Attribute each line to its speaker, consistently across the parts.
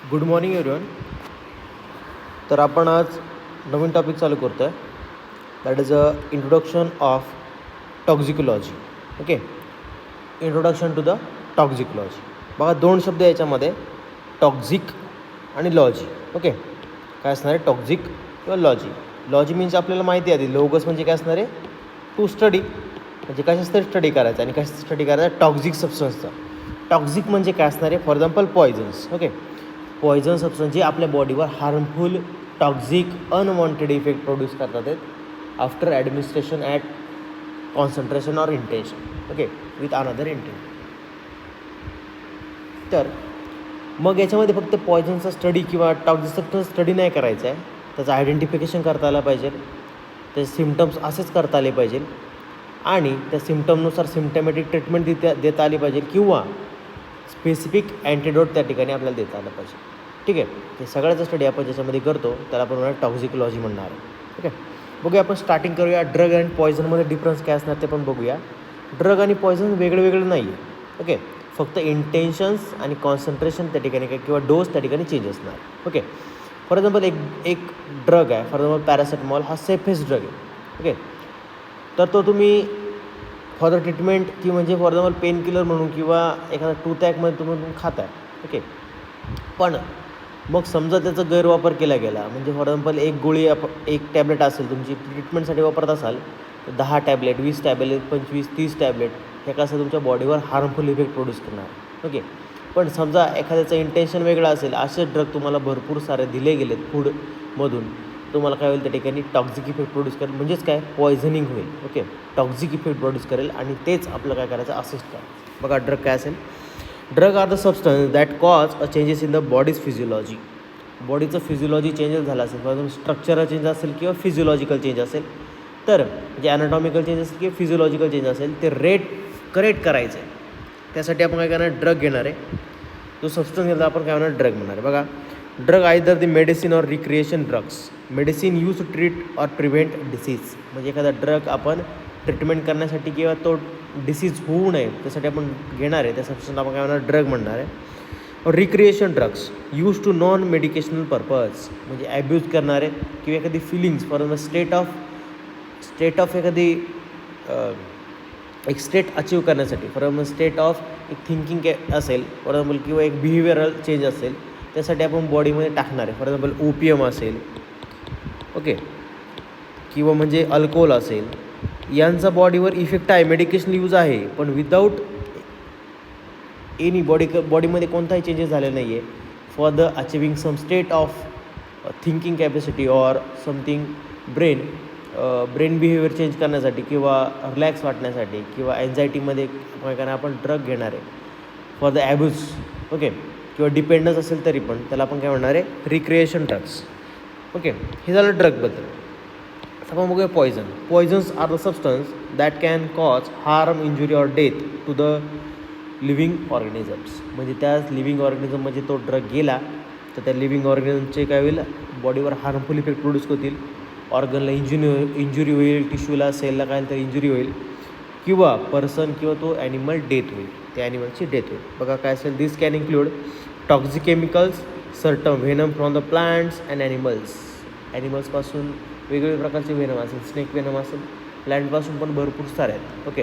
Speaker 1: Good morning everyone. तर आपण आज नवीन टॉपिक चालू करतो आहे, that is introduction of toxicology. Okay, introduction to the toxicology. बघा, दोन शब्द याच्यामध्ये, टॉक्झिक आणि लॉजी. ओके, काय असणार आहे? टॉक्झिक किंवा लॉजी. लॉजी मीन्स आपल्याला माहिती आहे, लोगस म्हणजे काय असणार आहे? टू स्टडी, म्हणजे कशाचं स्टडी करायचं आणि कशाचं स्टडी करायचं? टॉक्झिक सबस्टन्सचा. टॉक्झिक म्हणजे काय असणार आहे? For example poisons. Okay, poison substance जे आपल्या बॉडीवर harmful toxic unwanted effect produce करतात आहेत after administration at concentration or intention. Okay, with another intent. तर मग याच्यामध्ये फक्त पॉयझनचा स्टडी किंवा टॉक्झिक सबस्टन्स स्टडी नाही करायचा आहे, त्याचं आयडेंटिफिकेशन करता आलं पाहिजे, त्याचे सिम्टम्स असेच करता आले पाहिजे आणि त्या सिम्टमनुसार सिम्टमॅटिक ट्रीटमेंट देता आली पाहिजे किंवा स्पेसिफिक अँटीडोट त्या ठिकाणी आपल्याला देता आलं पाहिजे. ठीक आहे, हे सगळ्याचा स्टडी आपण ज्याच्यामध्ये करतो त्याला आपण म्हणणार टॉक्झिकोलॉजी म्हणणार आहे. ठीक आहे, बघूया आपण स्टार्टिंग करूया. ड्रग अँड पॉयझनमध्ये डिफरन्स काय असणार ते पण बघूया. ड्रग आणि पॉयझन वेगळं वेगळं नाही आहे. ओके, फक्त इंटेन्शन्स आणि कॉन्सन्ट्रेशन त्या ठिकाणी काय किंवा डोस त्या ठिकाणी चेंज असणार. ओके, फॉर एक्झाम्पल एक ड्रग आहे, फॉर एक्झाम्पल पॅरासिटामॉल हा सेफेस्ट ड्रग आहे. ओके, तर तो तुम्ही फॉर द ट्रीटमेंट की म्हणजे फॉर एक्झाम्पल पेन किलर म्हणून किंवा एखादा टूथॅकमध्ये तुम्ही खाताय. ओके, पण मग समजा त्याचा गैरवापर केला गेला, म्हणजे फॉर एक्झाम्पल एक गोळी एक टॅबलेट असेल तुमची ट्रीटमेंटसाठी वापरत असाल तर 10 टॅबलेट 20 टॅबलेट 25 30 टॅबलेट हे कसं तुमच्या बॉडीवर हार्मफुल इफेक्ट प्रोड्यूस करणार. ओके, पण समजा एखाद्याचं इंटेन्शन वेगळं असेल, असे ड्रग तुम्हाला भरपूर सारे दिले गेलेत फूडमधून, तुम्हाला काय होईल त्या ठिकाणी टॉक्झिक इफेक्ट प्रोड्यूस करेल, म्हणजेच काय पॉयझनिंग होईल. ओके, टॉक्झिक इफेक्ट प्रोड्यूस करेल आणि तेच आपलं काय करायचं असिस्ट करा. बघा, ड्रग काय असेल? Drug are the substance that cause a changes in the body's physiology. बॉडीचं फिजिओलॉजी चेंजेस झाला असेल, फॉर एक्झाम्पल स्ट्रक्चरल चेंज असेल किंवा फिजिओलॉजिकल चेंज असेल, तर म्हणजे ॲनाटॉमिकल चेंज असेल किंवा फिजिओलॉजिकल चेंज असेल, ते करेक्ट करायचं आहे. त्यासाठी आपण काय करणार? ड्रग घेणार आहे. जो सबस्टन्स घेतला आपण काय म्हणणार? ड्रग म्हणणार आहे. बघा, drug either the medicine or recreation drugs. Medicine use to treat or prevent disease, म्हणजे एखादा ड्रग आपण ट्रीटमेंट करण्यासाठी किंवा तो डिसीज होऊ नये त्यासाठी आपण घेणार आहे, त्या सबस्टन्स आपण काय म्हणणार? ड्रग म्हणणार आहे. Recreation drugs use to non medicational purpose, म्हणजे ॲब्यूज करणारे किंवा एखादी फिलिंग्स फॉर स्टेट ऑफ एखादी एक स्टेट अचीव करण्यासाठी, फॉर एक्झाम्पल स्टेट ऑफ एक थिंकिंग असेल फॉर एक्झाम्पल किंवा एक बिहेवियरल चेंज असेल, त्यासाठी आपण बॉडीमध्ये टाकणार आहे. फॉर एक्झाम्पल ओपियम असेल, ओके, किंवा म्हणजे अल्कोहोल असेल, यांचा बॉडीवर इफेक्ट आहे, मेडिकेशन यूज आहे, पण विदाऊट एनी बॉडीमध्ये कोणताही चेंजेस झाले नाही आहे for the achieving some state of thinking capacity or something brain behaviour change करण्यासाठी किंवा रिलॅक्स वाटण्यासाठी किंवा एन्झायटीमध्ये काय करणार आपण? ड्रग घेणार आहे फॉर द ॲब्यूज. ओके, किंवा डिपेंडन्स असेल तरी पण त्याला आपण काय म्हणणार आहे? Recreation drugs. ओके, हे झालं ड्रगबद्दल. आता आपण बघूया poison. Poisons are the substance that can cause harm, injury or death to the living organisms, म्हणजे त्या लिव्हिंग ऑर्गॅनिझम म्हणजे तो ड्रग गेला तर त्या लिव्हिंग ऑर्गॅनिझमचे काय होईल? बॉडीवर हार्मफुल इफेक्ट प्रोड्यूस होतील, ऑर्गनला इंजुरी होईल, टिश्यूला सेलला काय तर इंजुरी होईल, किंवा पर्सन किंवा तो ॲनिमल डेथ होईल, त्या ॲनिमलची डेथ होईल. बघा काय असेल? This can include toxic chemicals, certain venom from the plants and ॲनिमल्सपासून वेगवेगळ्या प्रकारचे व्हेनम असेल, स्नेक व्हेनम असेल, प्लॅन्टपासून पण भरपूर सारे आहेत. ओके,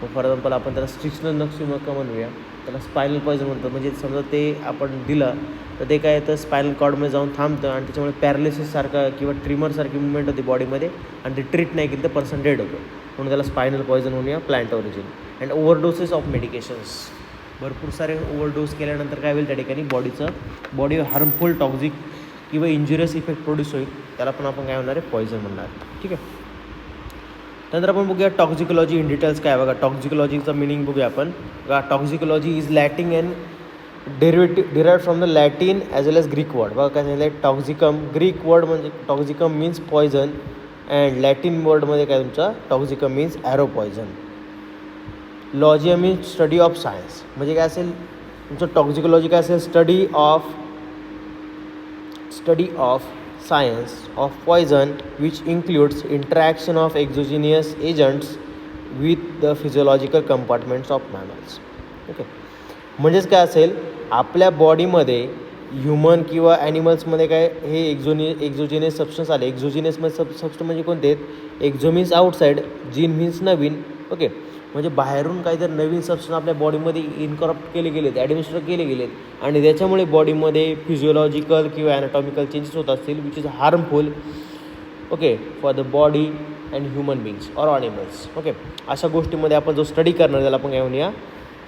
Speaker 1: मग फॉर एक्झाम्पल आपण त्याला स्ट्रिक्शनल नक्सिमका म्हणूया, त्याला स्पायनल पॉयझन म्हणतात, म्हणजे समजा ते आपण दिलं तर ते काय तर स्पायनल कॉर्डमध्ये जाऊन थांबतं आणि त्याच्यामुळे पॅरालिसिससारखा किंवा ट्रिमरसारखी मुवमेंट होते बॉडीमध्ये आणि ते ट्रीट नाही केली तर पर्सन डेड होतो, म्हणून त्याला स्पायनल पॉयझन म्हणूया, plant origin. And overdoses of medications, भरपूर सारे ओव्हरडोस केल्यानंतर काय होईल त्या ठिकाणी बॉडीवर हार्मफुल टॉक्झिक किंवा इंजुरियस इफेक्ट प्रोड्यूस होईल, त्याला पण आपण काय म्हणणार आहे? पॉयझन म्हणणार. ठीक आहे, नंतर आपण बघूया टॉक्झिकोलॉजी इन डिटेल्स काय. बघा, टॉक्झिकोलॉजीचं मिनिंग बघूया आपण. बघा, toxicology is Latin and derived from the Latin as well as Greek word. बघा काय झालं आहे? टॉक्झिकम, ग्रीक वर्ड म्हणजे toxicum means poison and Latin वर्डमध्ये काय तुमचा? Toxicum means arrow poison. Logia means study of science, म्हणजे काय असेल तुमचं? टॉक्झिकोलॉजी काय असेल? Study of science of poison which includes interaction of exogenous agents with the physiological compartments of mammals. Okay, म्हणजेच काय असेल? आपल्या बॉडीमध्ये ह्युमन किंवा ॲनिमल्समध्ये काय हे एक्झोजिनियस सबस्टन्स आले. एक्झोजिनियसमध्ये सबस्टन्स म्हणजे कोणते आहेत? Exo means outside, gene means नवीन. ओके, म्हणजे बाहेरून काहीतरी नवीन सबस्टन्स आपल्या बॉडीमध्ये इनकॉर्पोरेट केले गेलेत, ॲडमिनिस्टर केले गेलेत आणि त्याच्यामुळे बॉडीमध्ये फिजिओलॉजिकल किंवा ॲनाटॉमिकल चेंजेस होत असतील which is harmful okay for the body and human बिंग्स or animals. Okay, अशा गोष्टीमध्ये आपण जो स्टडी करणार त्याला आपण काय म्हणूया?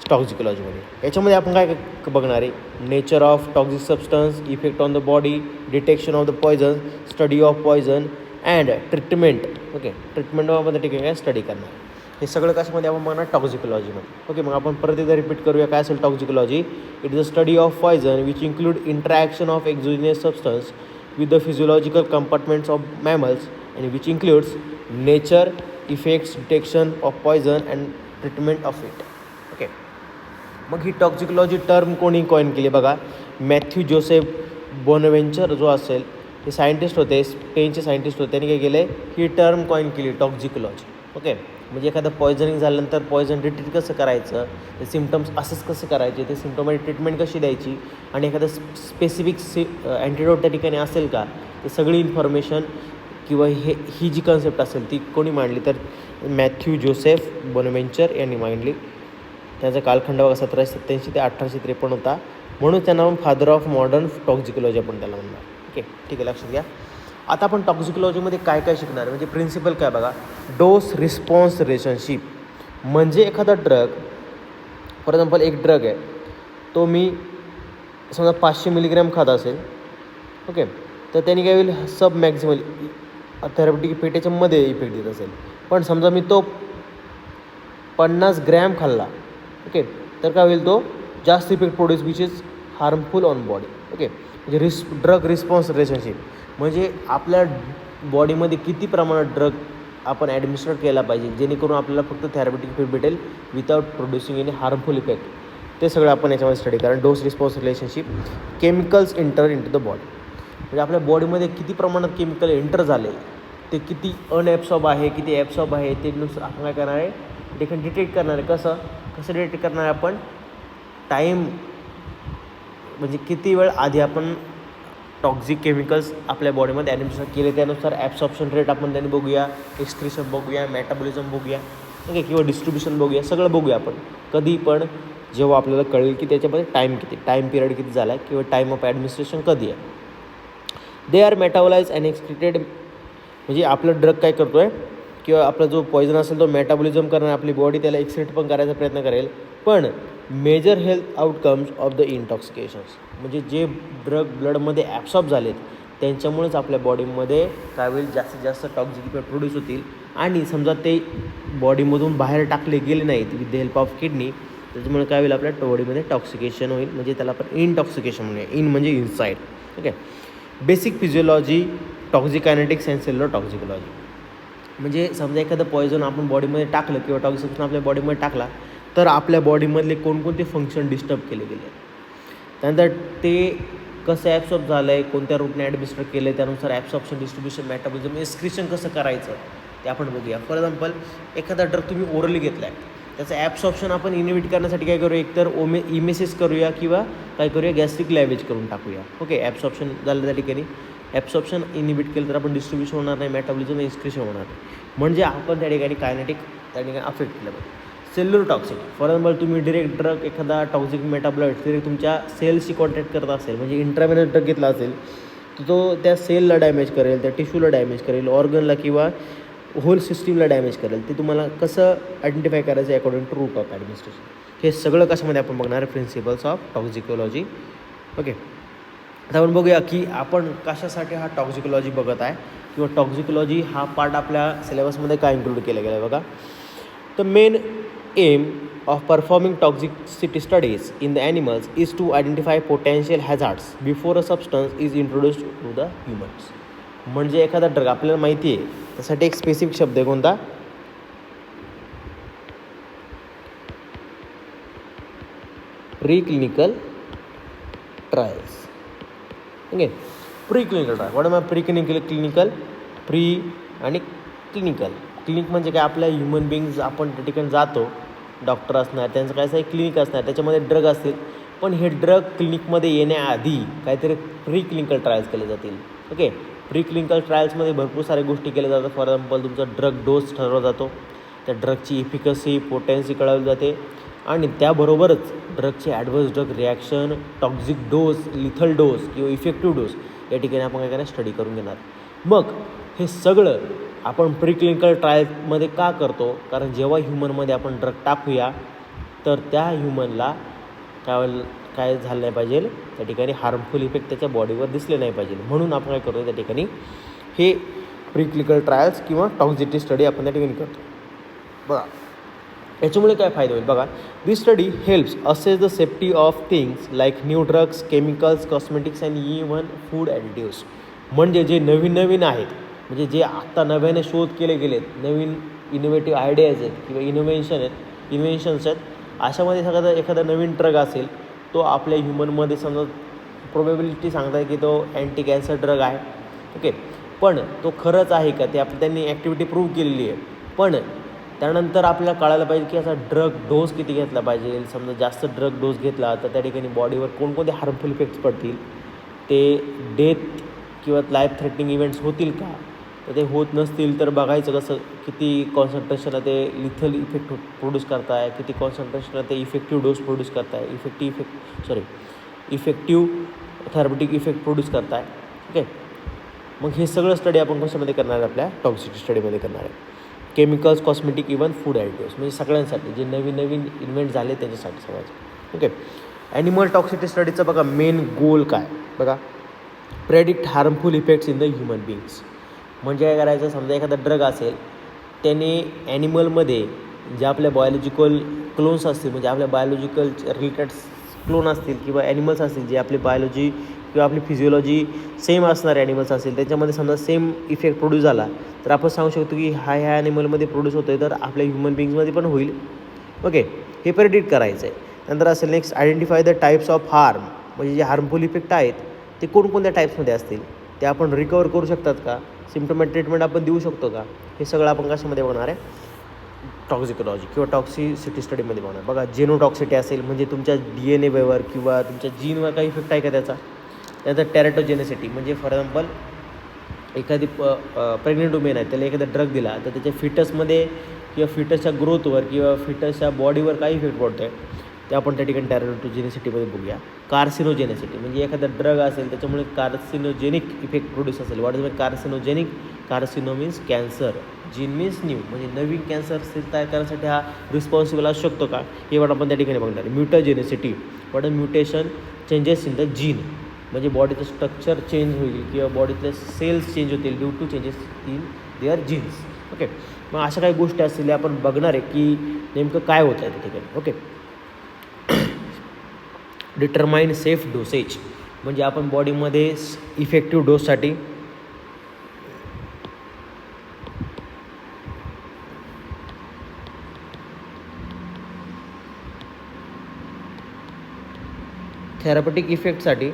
Speaker 1: टॉक्झिकोलॉजीमध्ये. याच्यामध्ये आपण काय बघणार आहे? Nature of toxic substance, effect on the body, detection of the poison, study of poison and treatment. Okay, ट्रीटमेंटमध्ये ठीक आहे स्टडी करणार. हे सगळं कशामध्ये आपण बघणार? टॉक्झिकोलॉजीमध्ये. ओके, मग आपण परत एकदा रिपीट करूया काय असेल toxicology. It is a study of poison which include interaction of exogenous substance with the physiological compartments of mammals and which includes nature, effects, detection of poison and treatment of it. Okay, मग ही टॉक्झिकोलॉजी term कोणी coin केली बघा? Matthew Joseph बोनवेंचर जो असेल हे scientist होते, स्पेनचे scientist होते. त्यांनी काय केले? ही टर्म कॉइन केली टॉक्झिकोलॉजी. ओके, म्हणजे एखादं पॉयझनिंग झाल्यानंतर पॉयझन डिटेक्ट कसं करायचं, ते सिम्पटम्स असेस कसे करायचे, ते सिम्पटमॅटिक ट्रीटमेंट कशी द्यायची आणि एखादं स्पेसिफिक अँटिडोट त्या ठिकाणी असेल का, ते सगळी इन्फॉर्मेशन किंवा ही जी कन्सेप्ट असेल ती कोणी मांडली? तर मॅथ्यू जोसेफ बोनवेंचर यांनी मांडली. त्याचा कालखंड बघा 1787 ते 1853 होता. म्हणून त्यांना फादर ऑफ मॉडर्न टॉक्झिकोलॉजी आपण त्याला म्हणणार. ओके, ठीक आहे, लक्षात घ्या. आता आपण टॉक्झिकोलॉजीमध्ये काय काय शिकणार? म्हणजे प्रिन्सिपल काय बघा? Dose response relationship. म्हणजे एखादा ड्रग, फॉर एक्झाम्पल एक ड्रग आहे, तो मी समजा 500 मिलीग्रॅम खात असेल. ओके, तर त्याने काय होईल? सब मॅक्झिमल थेरॅप्युटिक इफेक्ट याच्यामध्ये इफेक्ट देत असेल. पण समजा मी तो 50 ग्रॅम खाल्ला. ओके, तर काय होईल? तो जास्त effect produce which is harmful on body. Okay, म्हणजे ड्रग रिस्पॉन्स रिलेशनशिप म्हणजे आपल्या बॉडीमध्ये किती प्रमाणात ड्रग आपण ॲडमिनिस्टर केला पाहिजे जेणेकरून आपल्याला फक्त थेरॅप्युटिक इफेक्ट भेटेल without producing any harmful effect. ते सगळं आपण याच्यामध्ये स्टडी करा. Dose response relationship, chemicals enter into the body. म्हणजे आपल्या बॉडीमध्ये किती प्रमाणात केमिकल एंटर झाले, ते किती अनॲब्सॉर्ब आहे, किती ॲब्सॉर्ब आहे, ते नुसार आपण काय करणार आहे? डिटेक्ट करणार आहे. कसं डिटेक्ट करणार आहे आपण? टाईम म्हणजे किती वेळ आधी आपण टॉक्झिक केमिकल्स आपल्या बॉडीमध्ये ॲडमिनिस्टर केले, त्यानुसार ॲब्सॉर्प्शन रेट आपण त्यांनी बघूया, एक्सक्रिशन बघूया, मेटाबॉलिझम बघूया. ओके, किंवा डिस्ट्रीब्युशन बघूया, सगळं बघूया आपण. कधी पण जेव्हा आपल्याला कळेल की त्याच्यामध्ये टाईम पिरियड किती झाला आहे किंवा टाईम ऑफ ॲडमिनिस्ट्रेशन कधी आहे. They are metabolize and excreted. म्हणजे आपलं ड्रग काय करतो आहे किंवा आपला जो पॉयझन असेल तो मेटाबॉलिझम करणार, आपली बॉडी त्याला एक्सक्रीट पण करायचा प्रयत्न करेल. पण major health outcomes of the intoxications म्हणजे जे ड्रग ब्लडमध्ये ॲब्सॉर्ब झालेत त्यांच्यामुळेच आपल्या बॉडीमध्ये काय होईल? जास्तीत जास्त टॉक्झिक इफेक्ट प्रोड्यूस होतील. आणि समजा ते बॉडीमधून बाहेर टाकले गेले नाहीत with the help of kidney, त्याच्यामुळे काय होईल? आपल्या बॉडीमध्ये टॉक्सिकेशन होईल. म्हणजे त्याला आपण इंटॉक्सिकेशन म्हणूया. इन म्हणजे inside. Okay, basic physiology, toxicokinetics and cellular toxicology. म्हणजे समजा एखादं पॉयझन आपण बॉडीमध्ये टाकलं किंवा टॉक्झिक आपल्या बॉडीमध्ये टाकला तर आपल्या बॉडीमधले कोणकोणते फंक्शन डिस्टर्ब केले गेले, त्यानंतर ते कसं ॲब्सॉर्ब झालं आहे, कोणत्या रूटने ॲडमिनिस्टर केलं आहे, त्यानुसार ॲब्सॉर्प्शन, डिस्ट्रीब्युशन, मेटाबॉलिझम, एक्सक्रिशन कसं करायचं ते आपण बघूया. फॉर एक्झाम्पल एखादा ड्रग तुम्ही ओरली घेतला आहे, त्याचं ॲब्सॉर्प्शन आपण इनिबिट करण्यासाठी काय करूया? एकतर इमेसिस करूया किंवा काय करूया? गॅस्ट्रिक लॅवेज करून टाकूया. ओके, ॲब्सॉर्प्शन झालं त्या ठिकाणी. ॲब्सॉर्प्शन इनिबिट केलं तर आपण डिस्ट्रीब्युशन होणार नाही, मेटाबॉलिझम, एक्सक्रिशन होणार नाही. म्हणजे आपण त्या ठिकाणी कायनेटिक त्या ठिकाणी अफेक्ट केलं पाहिजे. सेल्युलर टॉक्सिक, फॉर एक्झाम्पल तुम्ही डिरेक्ट ड्रग एखादा टॉक्सिक मेटाबॉलाइट डिरेक्ट तुमच्या सेल्सशी कॉन्टॅक्ट करत असेल, म्हणजे इंट्राव्हेनस ड्रग घेतला असेल तर तो त्या सेलला डॅमेज करेल, त्या टिश्यूला डॅमेज करेल, ऑर्गनला किंवा होल सिस्टीमला डॅमेज करेल. ते तुम्हाला कसं आयडेंटिफाय करायचं according to route of administration. हे सगळं कशामध्ये आपण बघणार? Principles of toxicology. ओके, आता आपण बघूया की आपण कशासाठी हा टॉक्झिकोलॉजी बघत आहे किंवा टॉक्झिकोलॉजी हा पार्ट आपल्या सिलेबसमध्ये काय इन्क्लूड केला गेला आहे बघा. The main aim of performing toxicity studies in the animals is to identify potential hazards before a substance is introduced to the humans. म्हणजे एखादा ड्रग आपल्याला माहिती आहे त्यासाठी एक स्पेसिफिक शब्द आहे कोणता? Pre clinical trials. Okay, pre clinical trial. What am I pre clinical? Pre आणि क्लिनिकल. क्लिनिक म्हणजे काय? आपल्या ह्युमन बिंग्स आपण त्या ठिकाणी जातो, डॉक्टर असणार, त्यांचं काय असं एक क्लिनिक असणार, त्याच्यामध्ये ड्रग असतील, पण हे ड्रग क्लिनिकमध्ये येण्याआधी काहीतरी प्री क्लिनिकल ट्रायल्स केले जातील. ओके, प्री क्लिनिकल ट्रायल्समध्ये भरपूर साऱ्या गोष्टी केल्या जातात. फॉर एक्झाम्पल तुमचा ड्रग डोस ठरवला जातो, त्या ड्रगची इफिकसी पोटेन्सी कळवली जाते आणि त्याबरोबरच ड्रगचे adverse drug reaction, toxic dose, lethal dose किंवा इफेक्टिव्ह डोस या ठिकाणी आपण काय करणार, स्टडी करून घेणार. मग हे सगळं आपण प्री क्लिनिकल ट्रायलमध्ये का करतो, कारण जेव्हा ह्युमनमध्ये आपण ड्रग टाकूया तर त्या ह्युमनला काय झालं नाही पाहिजे, त्या ठिकाणी हार्मफुल इफेक्ट त्याच्या बॉडीवर दिसले नाही पाहिजे. म्हणून आपण काय करतो, त्या ठिकाणी हे प्री क्लिनिकल ट्रायल्स किंवा टॉक्झिसिटी स्टडी आपण त्या ठिकाणी करतो. बघा याच्यामुळे काय फायदा होईल बघा. This study helps assess the safety of things like new drugs, chemicals, cosmetics and even food additives. म्हणजे जे नवीन आहेत, म्हणजे जे आत्ता नव्याने शोध केले गेलेत, नवीन इनोव्हेटिव्ह आयडियाज आहेत किंवा इन्व्हेन्शन्स आहेत, अशामध्ये एखादा नवीन ड्रग असेल, तो आपल्या ह्युमनमध्ये समजा प्रोबॅबिलिटी सांगताय की तो अँटी कॅन्सर ड्रग आहे. ओके, पण तो खरंच आहे का, ते त्यांनी ॲक्टिव्हिटी प्रूव्ह केलेली आहे. पण त्यानंतर आपल्याला कळायला पाहिजे की असा ड्रग डोस किती घेतला पाहिजे. समजा जास्त ड्रग डोस घेतला तर त्या ठिकाणी बॉडीवर कोणकोणते हार्मफुल इफेक्ट्स पडतील, ते डेथ किंवा लाईफ थ्रेटनिंग इव्हेंट्स होतील का. तर ते होत नसतील तर बघायचं कसं, किती कॉन्सन्ट्रेशनला ते लिथल इफेक्ट प्रोड्यूस करताय, किती कॉन्सन्ट्रेशनला ते इफेक्टिव्ह डोस प्रोड्यूस करताय, इफेक्टिव्ह थेरप्युटिक इफेक्ट प्रोड्यूस करताय. ओके, मग हे सगळं स्टडी आपण कशामध्ये करणार आहे, आपल्या टॉक्सिसिटी स्टडीमध्ये करणार आहे. Chemicals, cosmetic, even food additives, म्हणजे सगळ्यांसाठी जे नवीन इन्व्हेंट झाले त्याच्यासाठी सगळ्याचं. ओके, ॲनिमल टॉक्सिसिटी स्टडीचं बघा मेन गोल काय बघा, predict harmful effects in the human beings. म्हणजे काय करायचं, समजा एखादा ड्रग असेल, त्याने ॲनिमलमध्ये जे आपल्या बायोलॉजिकल क्लोन्स असतील, म्हणजे आपल्या बायोलॉजिकल रिलेटेड क्लोन असतील किंवा ॲनिमल्स असतील, जे आपली बायोलॉजी किंवा आपली फिजिओलॉजी सेम असणारे ॲनिमल्स असतील, त्याच्यामध्ये समजा सेम इफेक्ट प्रोड्यूस झाला तर आपण सांगू शकतो की ह्या ॲनिमलमध्ये प्रोड्यूस होतो आहे, तर आपल्या ह्युमन बिंग्समध्ये पण होईल. ओके, हे प्रेडिक्ट करायचं आहे. नंतर असेल next, identify the types of harm, म्हणजे जे हार्मफुल इफेक्ट आहेत ते कोणकोणत्या टाईप्समध्ये असतील, ते आपण रिकवर करू शकतात का, सिम्प्टोमॅटिक ट्रीटमेंट आपण देऊ शकतो का, हे सगळं आपण कशामध्ये बघणार आहे, टॉक्झिकोलॉजी किंवा टॉक्सिसिटी स्टडीमध्ये बघणार. बघा जेनोटॉक्सिटी असेल, म्हणजे तुमच्या DNA वर किंवा तुमच्या जीनवर काही इफेक्ट आहे का त्याचा. त्यानंतर टेरॅटोजेनेसिटी, म्हणजे फॉर एक्झाम्पल एखादी प्रेग्नेंट वुमेन आहे, त्याला एखादा ड्रग दिला तर त्याच्या फिटसमध्ये किंवा फिटसच्या ग्रोथवर किंवा फिटसच्या बॉडीवर काही इफेक्ट पडतो आहे, ते आपण त्या ठिकाणी टेरॅटोजेनेसिटीमध्ये बघूया. कार्सिनोजेनेसिटी, म्हणजे एखादा ड्रग असेल त्याच्यामुळे कार्सिनोजेनिक इफेक्ट प्रोड्यूस असेल. What is my carcinogenic, कार्सिनो means cancer, gene means new, म्हणजे नवीन कॅन्सर सेल तयार करण्यासाठी हा रिस्पॉन्सिबल असू शकतो का, हे पण आपण त्या ठिकाणी बघणार. Mutagenicity, what is mutation, changes in the gene, म्हणजे बॉडीचं स्ट्रक्चर चेंज होईल किंवा बॉडीतले सेल्स चेंज होतील due to changes in their genes. Okay, मग अशा काही गोष्टी असतील आपण बघणार आहे की नेमकं काय होतं आहे त्या ठिकाणी. ओके, डिटरमाइन सेफ डोसेज, म्हणजे आपण बॉडीमध्ये इफेक्टिव्ह डोससाठी थेरॅप्युटिक इफेक्टसाठी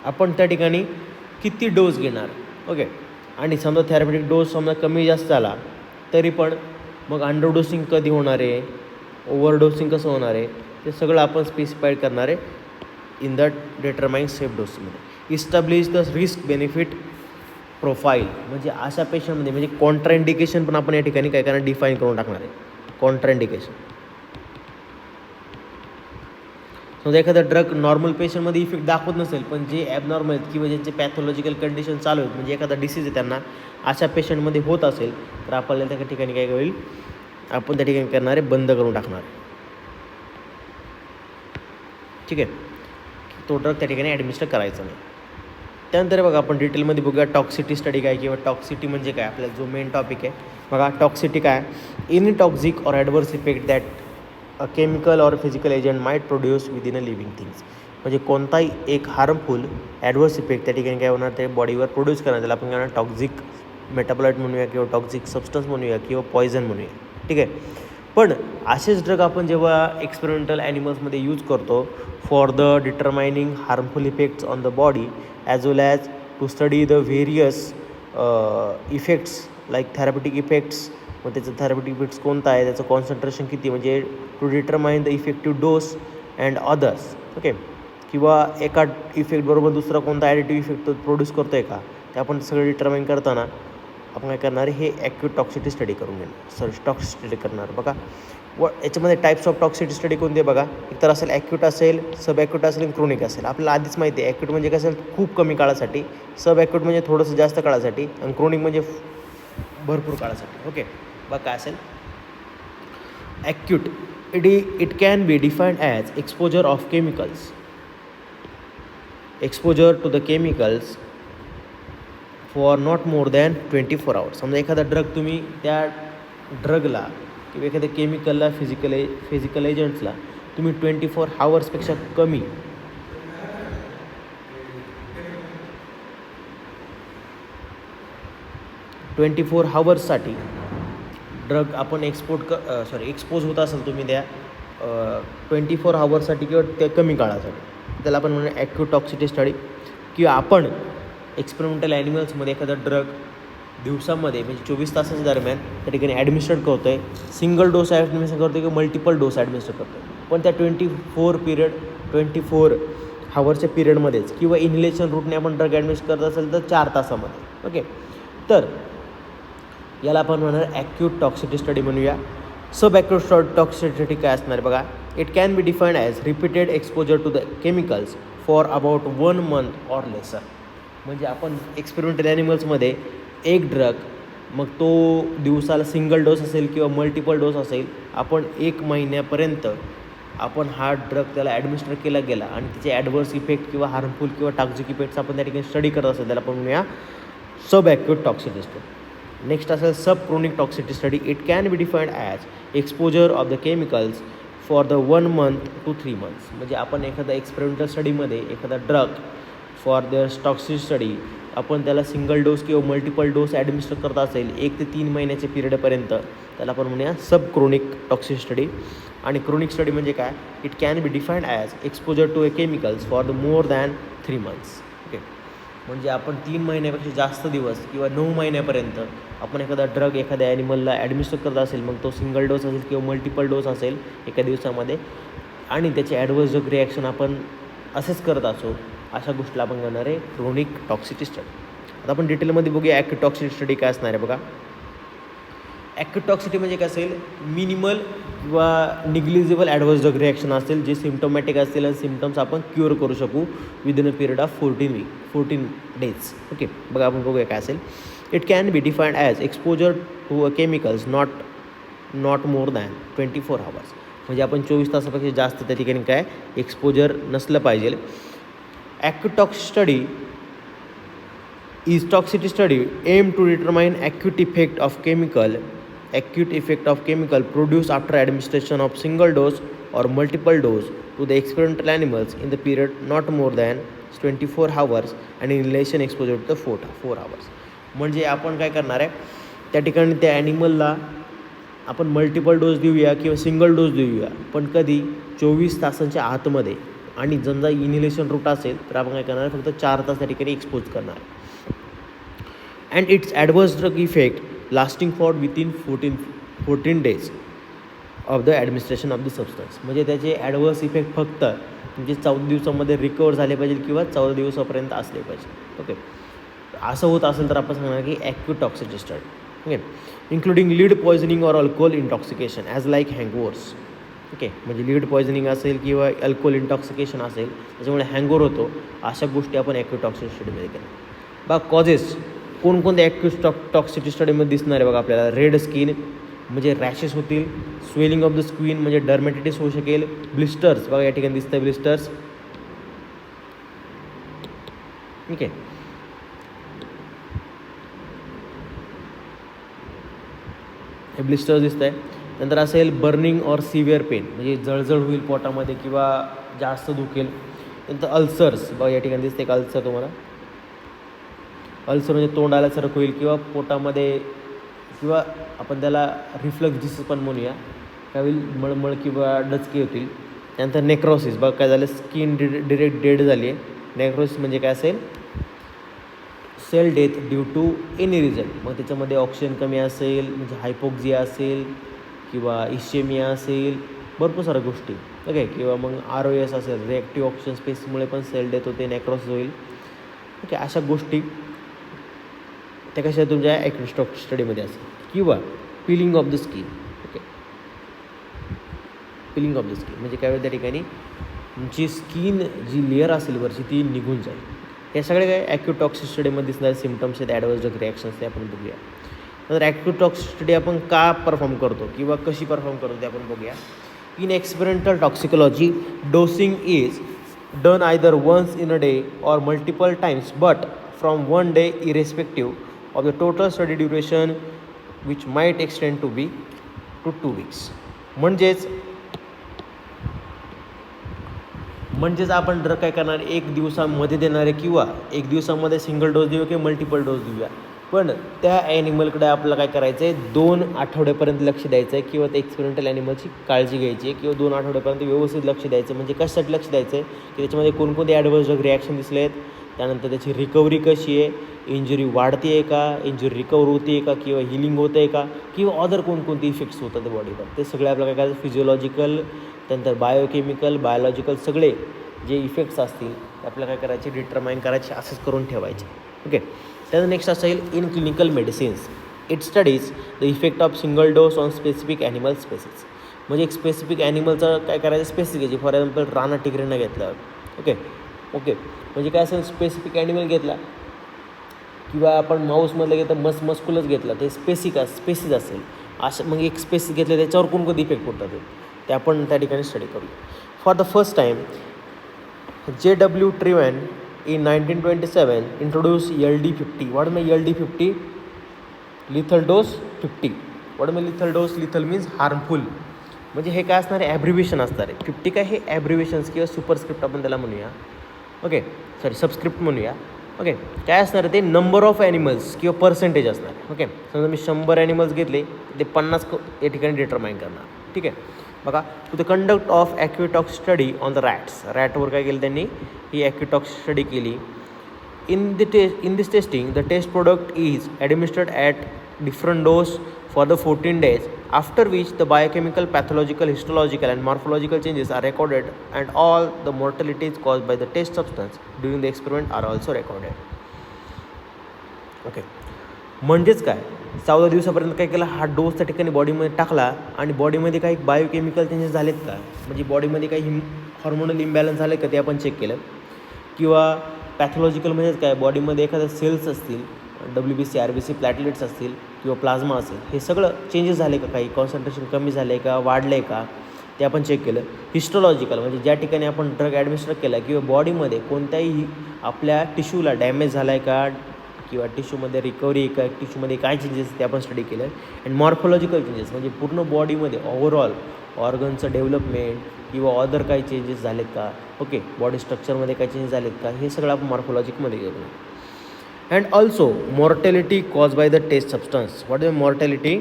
Speaker 1: आपण त्या ठिकाणी किती डोस घेणार. ओके, आणि समजा थेरॅप्युटिक डोस समजा कमी जास्त झाला तरी पण मग अंडर डोसिंग कधी होणार आहे, ओव्हर डोसिंग कसं होणार आहे, ते सगळं आपण स्पेसिफाईड करणार आहे इन द डिटरमाइन सेफ डोसमध्ये. Establish the risk benefit profile, म्हणजे अशा पेशंटमध्ये म्हणजे कॉन्ट्राइंडिकेशन पण आपण या ठिकाणी काय करणार, डिफाईन करून टाकणार आहे. कॉन्ट्राइंडिकेशन, समजा एखादा ड्रग नॉर्मल पेशंटमध्ये इफेक्ट दाखवत नसेल, पण जे ॲबनॉर्मल आहेत किंवा ज्यांचे पॅथॉलॉजिकल कंडिशन चालू आहेत, म्हणजे एखादा डिसीज आहे त्यांना अशा पेशंटमध्ये होत असेल, तर आपल्याला त्या ठिकाणी काय होईल, आपण त्या ठिकाणी करणारे बंद करून टाकणार. ठीक आहे, तो ड्रग त्या ठिकाणी ॲडमिनिस्टर करायचा नाही. त्यानंतर बघा आपण डिटेलमध्ये बघूया टॉक्सिसिटी स्टडी काय किंवा टॉक्सिसिटी म्हणजे काय, आपला जो मेन टॉपिक आहे. बघा टॉक्सिसिटी काय, any toxic or adverse effect that a chemical or physical agent might produce within a living things, म्हणजे कोणताही एक हार्मफुल ॲडवर्स इफेक्ट त्या ठिकाणी काय होणार, ते बॉडीवर प्रोड्यूस करणार, त्याला आपण काय टॉक्सिक मेटाबोलाइट म्हणूया किंवा टॉक्सिक सबस्टन्स म्हणूया किंवा पॉयझन म्हणूया. ठीक आहे, पण असेच ड्रग आपण जेव्हा एक्सपेरिमेंटल ॲनिमल्समध्ये यूज करतो for the determining harmful effects on the body as well as to study the various effects like therapeutic effects, मग त्याचं थेरॅप्युटिक इफेक्ट्स कोणता आहे, त्याचं कॉन्सन्ट्रेशन किती, म्हणजे to determine the effective dose and others. Okay, किंवा एका इफेक्टबरोबर दुसरा कोणता ॲडिटिव्ह इफेक्ट तो प्रोड्यूस करतो आहे का, ते आपण सगळं डिटर्माइन करताना आपण काय करणार हे ॲक्यूट टॉक्सिटी स्टडी करून घेणार. टॉक्सिटी स्टडी करणार. बघा याच्यामध्ये टाईप्स ऑफ टॉक्सिटी स्टडी कोणते बघा, एकतर असेल ॲक्यूट असेल, सब ॲक्यूट असेल आणि क्रोनिक असेल. आपल्याला आधीच माहिती आहे ॲक्यूट म्हणजे काय असेल खूप कमी काळासाठी, सब ॲक्यूट म्हणजे थोडंसं जास्त काळासाठी आणि क्रोनिक म्हणजे भरपूर काळासाठी. ओके, बघा काय असेल acute. It can be defined as exposure of chemicals, exposure to the chemicals for not more than 24 hours. समजा एखादा ड्रग तुम्ही त्या ड्रगला किंवा एखाद्या केमिकलला फिजिकल एजंट्सला तुम्ही 24 hours कमी 24 hours ड्रग आपण एक्सपोज होत असेल तुम्ही त्या 24 hours किंवा त्या कमी काळासाठी, त्याला आपण म्हणून ॲक्यूट टॉक्सिटी स्टडी. किंवा आपण एक्सपेरिमेंटल ॲनिमल्समध्ये एखादा ड्रग दिवसामध्ये म्हणजे 24 तासाच्या दरम्यान त्या ठिकाणी ॲडमिनिस्ट्रेट करतो आहे, सिंगल डोस ॲडमिनिस्ट्रेट करतो किंवा मल्टिपल डोस ॲडमिनिस्ट्रेट करतो आहे, पण त्या 24 hours पिरियडमध्येच किंवा इन्हेलेशन रूटने आपण ड्रग ॲडमिनिस्ट्रेट करत असेल तर 4 तासामध्ये. ओके, तर याला आपण म्हणणार ॲक्यूट टॉक्सिटी स्टडी म्हणूया. सब ॲक्यूट टॉक्सिटी स्टडी काय असणार बघा, it can be defined as repeated exposure to the chemicals for about 1 month or lesser. म्हणजे आपण एक्सपेरिमेंटल ॲनिमल्समध्ये एक ड्रग, मग तो दिवसाला सिंगल डोस असेल किंवा मल्टिपल डोस असेल, आपण 1 महिन्यापर्यंत आपण हा ड्रग त्याला ॲडमिनिस्ट्रेट केला गेला आणि त्याचे ॲडवर्स इफेक्ट किंवा हार्मफुल किंवा टॉक्सिक इफेक्ट्स आपण त्या ठिकाणी स्टडी करत असेल, त्याला आपण म्हणूया sub acute toxicity study. Next असेल sub chronic toxicity study. It can be defined as exposure of the chemicals for the 1 month to 3 months. म्हणजे आपण एखादा एक्सपेरिमेंटल स्टडीमध्ये एखादा drug for the toxicity study आपण त्याला सिंगल डोस किंवा multiple dose administer करत असेल 1 ते 3 महिन्याच्या पिरियडपर्यंत, त्याला आपण म्हणूया सब क्रोनिक टॉक्सिटी स्टडी. आणि क्रोनिक स्टडी म्हणजे काय, it can be defined as exposure to a chemicals for the more than 3 months. Okay, म्हणजे आपण 3 महिन्यापेक्षा जास्त दिवस किंवा 9 महिन्यापर्यंत आपण एखादा ड्रग एखाद्या ॲनिमलला ॲडमिनिस्टर करत असेल, मग तो सिंगल डोस असेल किंवा मल्टिपल डोस असेल एका दिवसामध्ये, आणि त्याचे ॲडवर्स ड्रग रिॲक्शन आपण असेच करत असो, अशा गोष्टीला आपण करणार आहे क्रोनिक टॉक्सिटी स्टडी. आता आपण डिटेलमध्ये बघूया ॲक्यूट टॉक्सिटी स्टडी काय असणार आहे बघा. ॲक्यूट टॉक्सिटी म्हणजे काय असेल, मिनिमल किंवा निग्लिजिबल ॲडवर्स ड्रग रिॲक्शन असेल जे सिम्टोमॅटिक असतील आणि सिम्टम्स आपण क्युअर करू शकू within a period of 14 days. Okay, बघा आपण बघूया काय असेल. It can be defined as exposure to a chemicals not more than 24 hours. म्हणजे आपण 24 तासापेक्षा जास्त त्या ठिकाणी काय एक्सपोजर नसलं पाहिजे. Acute toxicity study is toxicity study aim to determine acute effect of chemical produced after administration of single dose or multiple dose to the experimental animals in the period not more than 24 hours and inhalation exposure to the 4 hours. म्हणजे आपण काय करणार आहे त्या ठिकाणी त्या ॲनिमलला आपण multiple dose देऊया किंवा सिंगल डोस देऊया, पण कधी 24 तासांच्या आतमध्ये, आणि समजा इन्हेलेशन रूट असेल तर आपण काय करणार फक्त 4 तास त्या ठिकाणी एक्सपोज करणार. And it's adverse drug effect lasting for within 14 days of the administration of the substance. म्हणजे त्याचे ॲडवर्स इफेक्ट फक्त म्हणजे 14 दिवसामध्ये रिकवर झाले पाहिजे किंवा 14 दिवसापर्यंत असले पाहिजे. ओके, असं होत असेल तर आपण सांगणार की acute toxicity study. Okay, including lead poisoning or alcohol intoxication as like hangovers. Okay, म्हणजे लीड पॉयझनिंग असेल किंवा अल्कोहोल इंटॉक्सिकेशन असेल त्याच्यामुळे हँगओव्हर होतो, अशा गोष्टी आपण ॲक्यूट टॉक्सिटी स्टडीमध्ये केल्या. बघा कॉजेस कोणकोणत्या ॲक्यूट टॉक्सिटी स्टडीमध्ये दिसणार आहे बघा आपल्याला. रेड स्किन म्हणजे रॅशेस होतील, स्वेलिंग ऑफ द स्किन म्हणजे डर्मॅटिटिस होऊ शकेल, ब्लिस्टर्स बघा या ठिकाणी दिसतं ब्लिस्टर्स. ठीक आहे, हे ब्लिस्टर्स दिसत आहे. नंतर असेल बर्निंग ऑर सिव्हिअर पेन म्हणजे जळजळ होईल पोटामध्ये किंवा जास्त दुखेल. नंतर अल्सर्स बघा या ठिकाणी दिसते एक अल्सर तुम्हाला. अल्सर म्हणजे तोंडाला सरक होईल किंवा पोटामध्ये, किंवा आपण त्याला रिफ्लक्स डिसीज पण म्हणूया, काय होईल मळमळ किंवा डचके होतील. त्यानंतर नेक्रोसिस बघा काय झालं, स्किन डिरेक्ट डेड झाली आहे. नेक्रोसिस म्हणजे काय असेल, cell death due to any reason. मग त्याच्यामध्ये ऑक्सिजन कमी असेल म्हणजे हायपोक्सिया असेल किंवा इशेमिया असेल, भरपूर साऱ्या गोष्टी. ओके, किंवा मग ROS असेल, रिॲक्टिव्ह ऑक्सिजन स्पेसिसमुळे पण सेल डेथ होते, नेक्रॉसिस होईल. ओके, अशा गोष्टी त्या कशा तुमच्या ॲक्यूट टॉक्सिक स्टडीमध्ये असेल. किंवा peeling of the skin. Okay, peeling of the skin म्हणजे काय त्या ठिकाणी तुमची स्किन जी लेअर असेल वरची ती निघून जाईल. हे सगळे काय ॲक्यूट टॉक्सिक स्टडीमध्ये दिसणारे सिम्पटम्स आहेत, ॲडव्हर्स ड्रग रिॲक्शन्स ते आपण बघूया. नंतर ॲक्यूट टॉक्सिक स्टडी आपण का परफॉर्म करतो किंवा कशी परफॉर्म करतो ते आपण बघूया. In experimental toxicology, dosing is done either once in a day or multiple times, but from 1 day irrespective of the total study duration, which might extend to 2 weeks. म्हणजेच आपण ड्रग काय करणार, 1 दिवसामध्ये देणारे किंवा 1 दिवसामध्ये सिंगल डोस देऊ किंवा मल्टिपल डोस देऊया, पण त्या ॲनिमलकडे आपल्याला काय करायचं आहे, 2 आठवड्यापर्यंत लक्ष द्यायचं आहे किंवा त्या एक्सपेरिमेंटल ॲनिमलची काळजी घ्यायची आहे किंवा 2 आठवड्यापर्यंत व्यवस्थित लक्ष द्यायचं. म्हणजे कशासाठी लक्ष द्यायचं आहे की त्याच्यामध्ये कोणकोणते ॲडव्हर्स ड्रग रिॲक्शन दिसले आहेत, त्यानंतर त्याची रिकव्हरी कशी आहे, इंजुरी वाढते आहे का, इंजुरी रिकवर होते आहे का, किंवा हिलिंग होतं आहे का, किंवा अदर कोणकोणते इफेक्ट्स होतात त्या बॉडीवर, ते सगळे आपल्याला काय करायचं, फिजिओलॉजिकल, त्यानंतर बायोकेमिकल, बायोलॉजिकल सगळे जे इफेक्ट्स असतील ते आपल्याला काय करायचे, डिटरमाइन करायचे, असंच करून ठेवायचे. ओके, त्यानंतर नेक्स्ट असेल in clinical medicines, it studies the effect of single dose on specific animal species. म्हणजे एक स्पेसिफिक ॲनिमलचं काय करायचं, स्पेसिफिक घ्यायची. फॉर एक्झाम्पल राणा टिकरीनं घेतलं. ओके ओके म्हणजे काय असेल, स्पेसिफिक ॲनिमल घेतला किंवा आपण माऊसमधलं घेतलं, मस्कुलस घेतला, ते स्पेसिस असेल. असं मग एक स्पेसिस घेतलं त्याच्यावर कोणकोणते इफेक्ट पडतात ते आपण त्या ठिकाणी स्टडी करू. For the first time J.W. Treven in 1927 introduced LD50. What means LD50? Lethal dose 50. What means lethal dose? Lethal means harmful. म्हणजे हे काय असणार आहे, ॲब्रिव्हिएशन असणार आहे. 50 काय हे ॲब्रिव्हिएशन्स किंवा सुपरस्क्रिप्ट आपण त्याला म्हणूया. ओके, सॉरी सबस्क्रिप्ट म्हणूया. ओके, काय असणार आहे ते, नंबर ऑफ ॲनिमल्स किंवा पर्सेंटेज असणार. ओके, समजा मी 100 ॲनिमल्स घेतले, ते 50 या ठिकाणी डिटरमाइन करणार. ठीक आहे, बघा. To the conduct of acute tox study on the rats. रॅटवर काय केलं त्यांनी, ही ॲक्यूटॉक्स स्टडी केली. In this testing the test product is administered at different dose for the 14 days, after which the biochemical, pathological, histological and morphological changes are recorded and all the mortalities cause by the test substance during the experiment are also recorded. Okay, म्हणजेच काय, 14 दिवसापर्यंत काय केलं, हा dose त्या ठिकाणी बॉडीमध्ये टाकला आणि बॉडीमध्ये काही बायोकेमिकल चेंजेस झालेत का, म्हणजे बॉडीमध्ये काही हॉर्मोनल इम्बॅलन्स झाले का ते आपण चेक केलं. किंवा पॅथॉलॉजिकल म्हणजेच काय, बॉडीमध्ये एखाद्या सेल्स असतील, WBC, RBC, प्लॅटलेट्स असतील किंवा प्लाझ्मा असेल, हे सगळं चेंजेस झाले का, काही कॉन्सन्ट्रेशन कमी झालं आहे का, वाढलं आहे का, ते आपण चेक केलं. हिस्टोलॉजिकल म्हणजे ज्या ठिकाणी आपण ड्रग ॲडमिनिस्टर केला किंवा बॉडीमध्ये कोणत्याही आपल्या टिश्यूला डॅमेज झाला आहे का, किंवा टिश्यूमध्ये रिकव्हरी आहे का, टिश्यूमध्ये काय चेंजेस ते आपण स्टडी केलं. अँड मॉर्फोलॉजिकल चेंजेस म्हणजे पूर्ण बॉडीमध्ये ओव्हरऑल ऑर्गनचं डेव्हलपमेंट किंवा अदर काही चेंजेस झालेत का. ओके, बॉडी स्ट्रक्चरमध्ये काही चेंजेस झालेत का, हे सगळं आपण मॉर्फोलॉजिकमध्ये घेऊ. And also mortality cause by the test substance. What is mortality,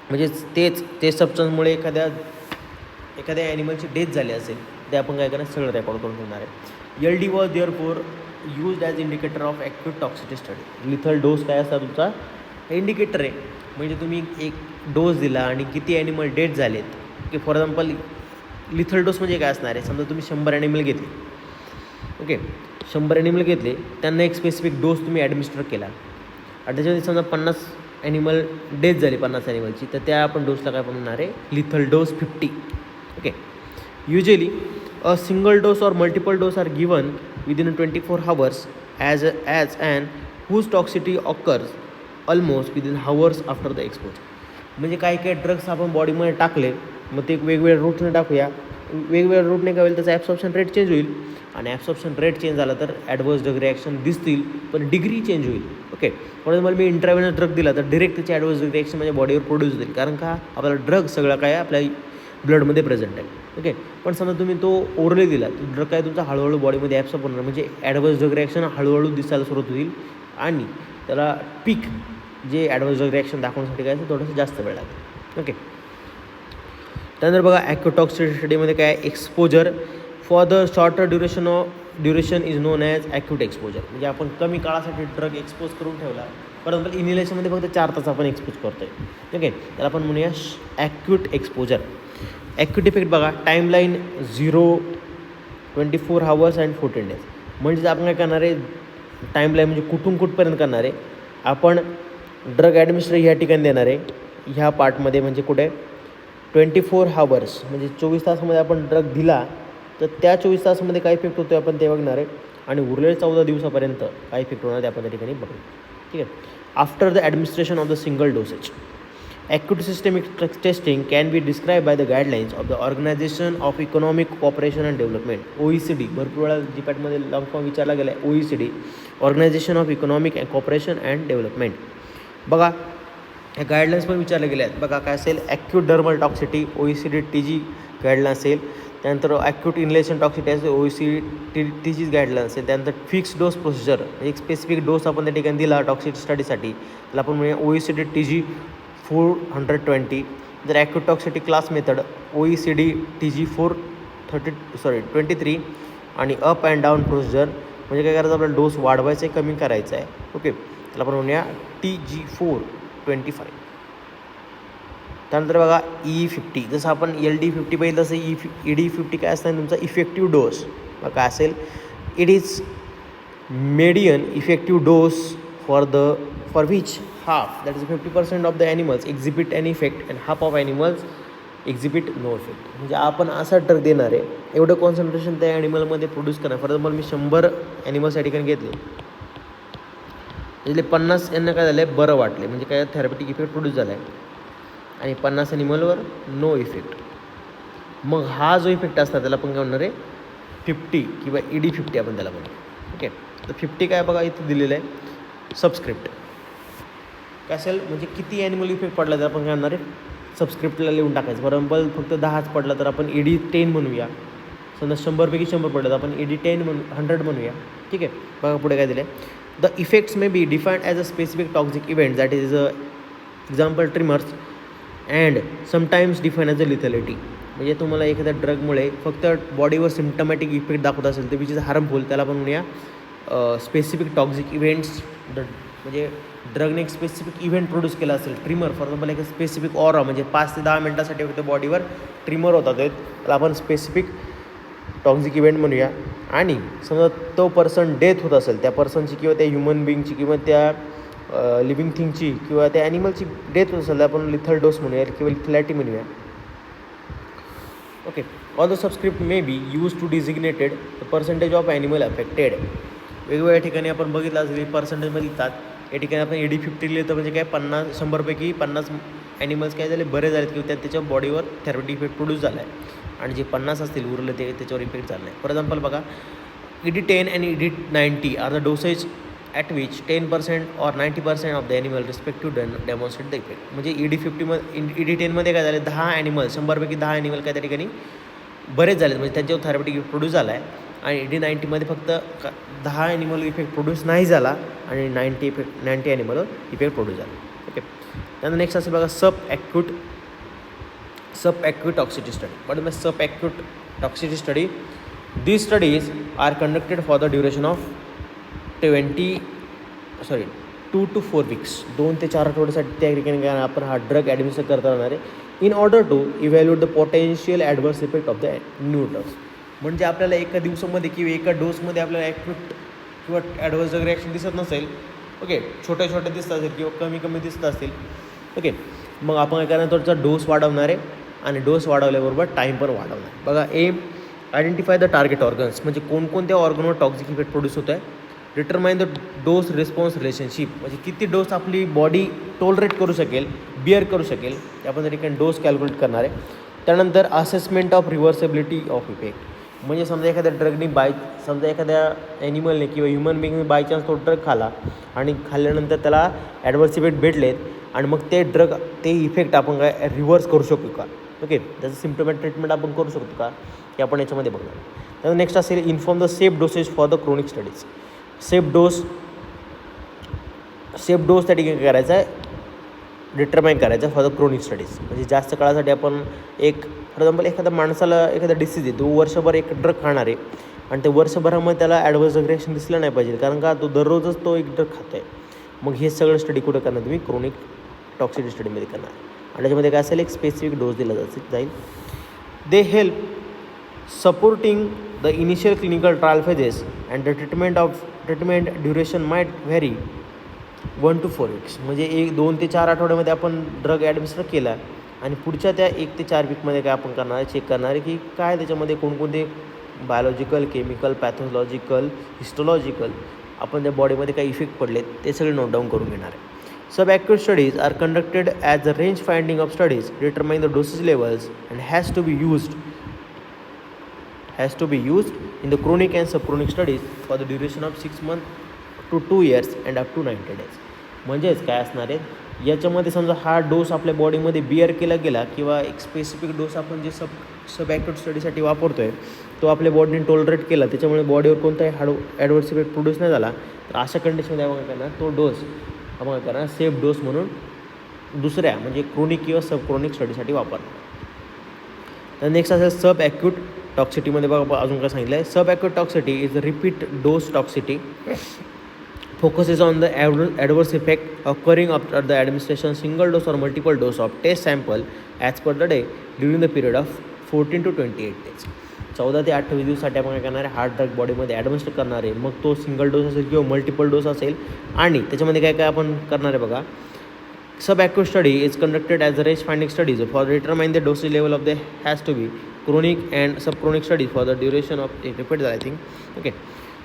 Speaker 1: म्हणजे तेच टेस्ट सबस्टन्समुळे एखाद्या ॲनिमलची डेथ झाली असेल, ते आपण काय करणार, सगळं रेकॉर्ड करून ठेवणार आहे. LD was there for use as indicator of acute toxicity study. Lethal dose काय असता तुमचा, हे इंडिकेटर आहे. म्हणजे तुम्ही एक डोस दिला आणि किती ॲनिमल डेथ झालेत, की फॉर एक्झाम्पल लिथल डोस म्हणजे काय असणार आहे, समजा तुम्ही 100 ॲनिमल घेतले. ओके, 100 ॲनिमल घेतले, त्यांना एक स्पेसिफिक डोस तुम्ही ॲडमिनिस्टर केला आणि त्याच्यामध्ये समजा 50 ॲनिमल डेथ झाली 50 ॲनिमलची, तर त्या आपण डोसला काय म्हणणार आहे, lethal dose 50. Okay, usually a single dose or multiple dose are given within 24 hours as an whose toxicity occurs almost within hours after the exposure. म्हणजे काही ड्रग्स आपण बॉडीमध्ये टाकले, मग ते वेगवेगळ्या रूटने टाकूया, वेगवेगळ्या रूटने काय होईल, त्याचा ॲब्सॉर्प्शन रेट चेंज होईल आणि ॲब्सॉर्प्शन रेट चेंज झाला तर ॲडव्हर्स ड्रग रिॲक्शन दिसतील, पण डिग्री चेंज होईल. Okay, for example me intravenous drug दिला तर डिरेक्ट त्याची ॲडव्हर्स ड्रग रिॲक्शन माझ्या बॉडीवर प्रोड्यूस होईल, कारण का आपल्याला ड्रग सगळं काय आपल्या ब्लडमध्ये प्रेझेंट आहे. ओके, पण समजा तुम्ही तो ओरली दिला, तो ड्रग काय तुमचा हळूहळू बॉडीमध्ये ॲब्सॉर्ब होणार, म्हणजे ॲडव्हर्स ड्रग रिॲक्शन हळूहळू दिसायला सुरुवात होईल आणि त्याला पीक जे ॲडव्हर्स ड्रग रिॲक्शन दाखवण्यासाठी काय थोडंसं जास्त वेळ लागेल. ओके, त्यानंतर बघा ॲक्यूटॉक्सिटी स्टडीमध्ये काय, exposure for the shorter duration is non as acute exposure. म्हणजे आपण कमी काळासाठी ड्रग एक्सपोज करून ठेवला, फॉर एक्झाम्पल इनहेलेशनमध्ये फक्त 4 तास आपण एक्सपोज करतो आहे. ओके, त्याला आपण म्हणूया ॲक्यूट एक्सपोजर. ॲक्यूट इफेक्ट बघा, टाईमलाईन 0, 24 hours अँड 14 days. म्हणजे आपण काय करणार आहे, टाईमलाईन म्हणजे कुठून कुठपर्यंत करणार आहे, आपण ड्रग ॲडमिनिस्ट्रेशन ह्या ठिकाणी देणार आहे, ह्या पार्टमध्ये म्हणजे कुठे 24 hours म्हणजे 24 तासामध्ये आपण ड्रग दिला तर त्या 24 तासामध्ये काय इफेक्ट होतो आपण ते बघणार आहे, आणि उरलेले 14 दिवसापर्यंत काय इफेक्ट होणार ते आपण त्या ठिकाणी बघू. ठीक आहे. After the administration of the single dosage, acute systemic testing can be described by the guidelines of the Organization of Economic Cooperation and Development, OECD. भरपूर वेळा जीपॅटमध्ये लॉंग फॉर्म विचारला गेला आहे, OECD, organisation of economic cooperation and development. बघा ह्या guidelines पण विचारले गेले आहेत. बघा काय असेल, acute dermal toxicity OECD TG guideline असेल, त्यानंतर ॲक्यूट इनलेशन टॉक्सिटी असेल OECD TGच गाईडलाईन असेल, त्यानंतर फिक्स डोस प्रोसिजर, एक स्पेसिफिक डोस आपण त्या ठिकाणी दिला टॉक्सिटी स्टडीसाठी, त्याला आपण म्हणूया OECD TG 420. जर acute toxicity class method OECD TG 23. आणि अप अँड डाऊन प्रोसिजर म्हणजे काय करायचं, आपल्याला डोस वाढवायचा आहे कमी करायचा आहे. ओके, त्याला आपण म्हणूया TG 425. त्यानंतर बघा E50, जसं आपण LD50 पाहिलं तसं ED50 काय असतं तुमचा इफेक्टिव्ह डोस. मग काय असेल, it is median effective dose for which half, that is 50% of the animals exhibit an effect and half of animals exhibit no effect. म्हणजे आपण असा ड्रग देणार आहे, एवढं कॉन्सन्ट्रेशन त्या ॲनिमलमध्ये प्रोड्यूस करणार. फॉर एक्झाम्पल मी 100 ॲनिमल्स या ठिकाणी घेतले, त्यातले 50 यांना काय झालं आहे, बरं वाटले, म्हणजे काय थेरपेटिक इफेक्ट प्रोड्यूस झाला आहे, आणि 50 ॲनिमलवर नो इफेक्ट. मग हा जो इफेक्ट असतात त्याला आपण काय म्हणणार आहे, 50 किंवा ED50 आपण त्याला म्हणतो. ओके, तर 50 काय बघा इथे दिलेलं आहे सबस्क्रिप्ट. काय असेल म्हणजे किती ॲनिमल इफेक्ट पडला तर आपण काय म्हणणार आहे, सबस्क्रिप्टला लिहून टाकायचं. फॉर एक्झाम्पल फक्त 10च पडला तर आपण ED10 म्हणूया. समजा 100पैकी 100 पडलं तर आपण ED10 100 म्हणूया. ठीक आहे. बघा पुढे काय दिलं आहे, the effects may be defined as a specific toxic event that is example tremors and sometimes define as a lethality. म्हणजे तुम्हाला एखाद्या ड्रगमुळे फक्त बॉडीवर सिम्टमॅटिक इफेक्ट दाखवत असेल तर विच इज हार्मफुल, त्याला आपण म्हणूया स्पेसिफिक टॉक्सिक इव्हेंट्स. म्हणजे ड्रगने एक स्पेसिफिक इव्हेंट प्रोड्यूस केला असेल, ट्रिमर फॉर एक्झाम्पल, एक स्पेसिफिक ऑरा म्हणजे 5 ते 10 मिनटासाठी फक्त बॉडीवर ट्रिमर होतात, त्याला आपण स्पेसिफिक टॉक्सिक इव्हेंट म्हणूया. आणि समजा तो पर्सन डेथ होत असेल, त्या पर्सनची किंवा त्या ह्युमन बिंगची किंवा त्या लिव्हिंग थिंगची किंवा त्या ॲनिमलची डेथ होत असेल, आपण लिथल डोस म्हणूया किंवा लिथलॅटी म्हणूया. Okay, all the subscript may be use to designated the percentage of animal affected. वेगवेगळ्या ठिकाणी आपण बघितलं असेल पर्सेंटेजमध्ये लिहितात. या ठिकाणी आपण ED50 लिहिलं म्हणजे काय 100पैकी 50 ॲनिमल्स काय झाले, बरे झालेत किंवा त्याच्या बॉडीवर थेरपेटिक इफेक्ट प्रोड्यूस झाला आहे, आणि जे 50 असतील उरलं ते त्याच्यावर इफेक्ट झाला आहे. फॉर एक्झाम्पल बघा, ED10 आणि ED90 are the dosages at which 10% or 90% of the animal respective demonstrate the effect. म्हणजे ED10मध्ये काय झाले, 10 ॲनिमल 100पैकी 10 ॲनिमल काय त्या ठिकाणी बरेच झालेत, म्हणजे त्यांच्यावर थेरपेटिक इफेक्ट प्रोड्यूस झाला आहे. आणि ED90मध्ये फक्त 10 ॲनिमल इफेक्ट प्रोड्यूस नाही झाला आणि 90 ॲनिमलवर इफेक्ट प्रोड्यूस झाला. ओके, त्यानंतर नेक्स्ट असेल बघा sub acute toxicity study. But मग sub acute toxicity study, these studies are conducted for the duration of 2 to 4 weeks. 2 ते 4 आठवड्यासाठी त्या ठिकाणी काय आपण हा ड्रग ॲडमिनिस्टर करता राहणार आहे, in order to evaluate the potential adverse effect of the new drugs. म्हणजे आपल्याला एका दिवसामध्ये किंवा एका डोसमध्ये आपल्याला ॲक्यूट किंवा ॲडव्हर्स रिॲक्शन दिसत नसेल, ओके, छोट्या दिसत असेल किंवा कमी दिसत असतील, ओके, मग आपण काय करणार, थोडासा डोस वाढवणार आहे, आणि डोस वाढवल्याबरोबर टाईम पण वाढवणार. बघा, aim identify the target organs, म्हणजे कोणकोणत्या ऑर्गनवर टॉक्सिक इफेक्ट प्रोड्यूस होत आहे. Determine the dose response relationship, म्हणजे किती डोस आपली बॉडी टॉलरेट करू शकेल, बिअर करू शकेल, ते आपण त्या ठिकाणी डोस कॅल्क्युलेट करणार आहे. त्यानंतर असेसमेंट ऑफ रिव्हर्सेबिलिटी ऑफ इफेक्ट, म्हणजे समजा एखाद्या ड्रगनी समजा एखाद्या ॲनिमलने किंवा ह्युमन बिंगने बाय चान्स तो ड्रग खाला आणि खाल्ल्यानंतर त्याला ॲडव्हर्स इफेक्ट भेटलेत, आणि मग ते इफेक्ट आपण काय रिव्हर्स करू शकतो का, ओके, त्याचं सिम्प्टोमॅटिक ट्रीटमेंट आपण करू शकतो का, हे आपण याच्यामध्ये बघणार. त्यानंतर नेक्स्ट असेल inform the safe dosage for the chronic studies. Safe dose त्या ठिकाणी करायचा आहे, डिटरमाइन करायचं फॉर द क्रोनिक स्टडीज. म्हणजे जास्त काळासाठी आपण एक फॉर एक्झाम्पल एखाद्या माणसाला एखादा डिसीज आहे, तो वर्षभर एक ड्रग खाणार आहे, आणि ते वर्षभरामध्ये त्याला ॲडव्हर्स रिॲक्शन दिसलं नाही पाहिजे, कारण का तो दररोजच तो एक ड्रग खातो आहे. मग हे सगळं स्टडी कुठं करणार तुम्ही, क्रोनिक टॉक्सिटी स्टडीमध्ये करणार. आणि त्याच्यामध्ये काय असेल, एक स्पेसिफिक डोस दिला जाईल. They help supporting the initial clinical trial phases, and the treatment duration might vary 1 to 4 weeks. म्हणजे 2 ते 4 आठवड्यामध्ये आपण ड्रग ॲडमिनिस्टर केला आणि पुढच्या त्या 1 ते 4 वीकमध्ये काय आपण करणार आहे, चेक करणार आहे की काय त्याच्यामध्ये कोणकोणते बायोलॉजिकल, केमिकल, पॅथॉलॉजिकल, हिस्टोलॉजिकल आपण त्या बॉडीमध्ये काही इफेक्ट पडलेत ते सगळे नोट डाऊन करून घेणार आहे. Sub acute studies are conducted as a range finding of studies determine the dosage levels and has to be used in the chronic and subchronic studies for the duration of 6 months to 2 years and up to 90 days. म्हणजेच काय असणार आहे, याच्यामध्ये समजा हा dose आपल्या बॉडीमध्ये beer केला गेला किंवा एक स्पेसिफिक डोस आपण जे सब ॲक्यूट स्टडीसाठी वापरतो आहे तो आपल्या बॉडीने टॉलरेट केला, त्याच्यामुळे बॉडीवर कोणताही ॲडव्हर्स इफेक्ट प्रोड्यूस नाही झाला, तर अशा कंडिशनमध्ये आपण काय करणार, तो डोस आपण काय करणार, सेफ डोस म्हणून दुसऱ्या म्हणजे क्रोनिक किंवा सब क्रोनिक स्टडीसाठी वापरणार. तर नेक्स्ट असेल सब ॲक्यूट टॉक्सिटीमध्ये बघा अजून काय सांगितलं आहे. Sub acute toxicity is a repeat dose toxicity, focuses on the adverse effect occurring after the administration single dose or multiple dose of test sample as per the day during the period of 14 to 28 days. 14 ते 28 दिवसासाठी आपण काय करणार आहे, hard drug बॉडीमध्ये administer करणार आहे. मग तो सिंगल डोस असेल किंवा मल्टिपल डोस असेल, आणि त्याच्यामध्ये काय काय आपण करणार आहे बघा. Sub acute study is conducted as a range finding studies for determine the dosage level of the has to be chronic and sub chronic studies for the duration of repeat I think. Okay,